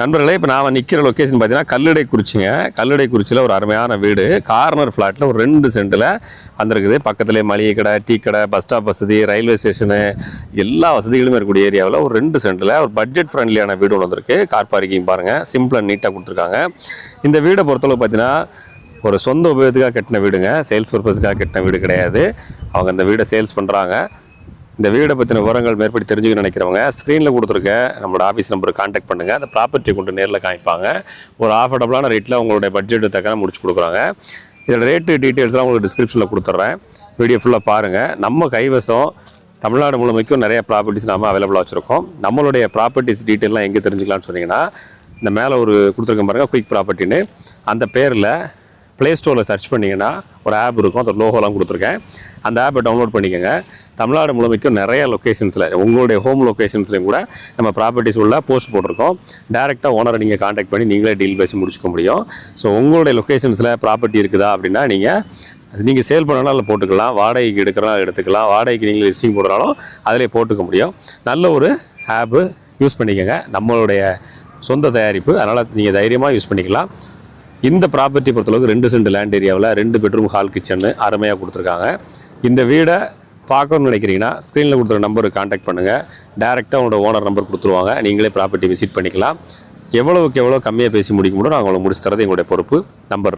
நண்பர்களே, இப்போ நான் நிற்கிற லொக்கேஷன் பார்த்தீங்கன்னா கல்லடைக்குறிச்சிங்க. கல்லடைக்குறிச்சியில் ஒரு அருமையான வீடு, கார்னர் ஃப்ளாட்டில் ஒரு 2 சென்ட்டில் வந்திருக்குது. பக்கத்துலேயே மளிகை கடை, டீ கடை, பஸ் ஸ்டாப் வசதி, ரயில்வே ஸ்டேஷனு, எல்லா வசதிகளுமே இருக்கக்கூடிய ஏரியாவில் ஒரு 2 சென்ட்டில் ஒரு பட்ஜெட் ஃப்ரெண்ட்லியான வீடு ஒன்று வந்திருக்கு. கார் பார்க்கிங் பாருங்கள், சிம்பிளாக நீட்டாக கொடுத்துருக்காங்க. இந்த வீடை பொறுத்தளவு பார்த்தீங்கன்னா ஒரு சொந்த உபயோகத்துக்காக கட்டின வீடுங்க, சேல்ஸ் பர்பஸுக்காக கட்டின வீடு கிடையாது. அவங்க அந்த வீடை சேல்ஸ் பண்ணுறாங்க. இந்த வீடை பற்றின விவரங்கள் மேற்படி தெரிஞ்சுக்க நினைக்கிறவங்க ஸ்க்ரீனில் கொடுத்துருக்க நம்மளோட ஆஃபீஸ் நம்பருக்கு கான்டாக்ட் பண்ணுங்கள். அந்த ப்ராப்பர்ட்டியை கொண்டு நேரில் காமிப்பாங்க. ஒரு ஆஃபர்டபுளான ரேட்டில் உங்களுடைய பட்ஜெட்டு தக்கன முடிச்சு கொடுக்குறாங்க. இதோட ரேட்டு டீட்டெயில்ஸ்லாம் உங்களுக்கு டிஸ்கிரிப்ஷனில் கொடுத்துட்றேன். வீடியோ ஃபுல்லாக பாருங்கள். நம்ம கைவசம் தமிழ்நாடு முழுமைக்கும் நிறைய ப்ராப்பர்ட்டிஸ் நாம் அவைலபிளாக வச்சுருக்கோம். நம்மளுடைய ப்ராப்பர்ட்டிஸ் டீட்டெயிலாம் எங்கே தெரிஞ்சுக்கலாம்னு சொன்னீங்கன்னா, இந்த மேலே ஒரு கொடுத்துருக்க பாருங்கள், குயிக் ப்ராப்பர்ட்டின்னு. அந்த பேரில் ப்ளே ஸ்டோரில் சர்ச் பண்ணிங்கன்னா ஒரு ஆப் இருக்கும், அதோட லோகோலாம் கொடுத்துருக்கேன். அந்த ஆப்பை டவுன்லோட் பண்ணிக்கோங்க. தமிழ்நாடு முழுமைக்கும் நிறைய லொக்கேஷன்ஸில், உங்களுடைய ஹோம் லொக்கேஷன்ஸ்லையும் கூட நம்ம ப்ராப்பர்ட்டிஸ் உள்ள போஸ்ட் போட்டிருக்கோம். டேரெக்டாக ஓனரை நீங்கள் காண்டாக்ட் பண்ணி நீங்களே டீல் பேசி முடிச்சுக்க முடியும். ஸோ உங்களுடைய லொக்கேஷன்ஸில் ப்ராப்பர்ட்டி இருக்குதா அப்படின்னா நீங்கள் சேல் பண்ணனாலும் அதில் போட்டுக்கலாம், வாடகைக்கு எடுக்கிறனாலும் எடுத்துக்கலாம், வாடகைக்கு நீங்கள் லிஸ்டிங் போடுறாலும் அதிலே போட்டுக்க முடியும். நல்ல ஒரு ஆப்பு யூஸ் பண்ணிக்கோங்க. நம்மளுடைய சொந்த தயாரிப்பு, அதனால் நீங்கள் தைரியமாக யூஸ் பண்ணிக்கலாம். இந்த ப்ராப்பர்ட்டி பொறுத்தளவுக்கு 2 சென்ட் லேண்ட் ஏரியாவில் 2 பெட்ரூம் ஹால் கிச்சன்னு அருமையாக கொடுத்துருக்காங்க. இந்த வீடை பார்க்கணும்னு நினைக்கிறீங்கன்னா ஸ்க்ரீனில் கொடுத்துருக்க நம்பருக்கு கான்டாக்ட் பண்ணுங்கள். டேரெக்டாக உங்களோட ஓனர் நம்பர் கொடுத்துருவாங்க. நீங்களே ப்ராப்பர்ட்டி விசிட் பண்ணிக்கலாம். எவ்வளவுக்கு எவ்வளோ கம்மியாக பேசி முடிக்க முடியும் நாங்கள் உங்களுக்கு முடிச்சு தரது எங்களுடைய பொறுப்பு. நம்பர்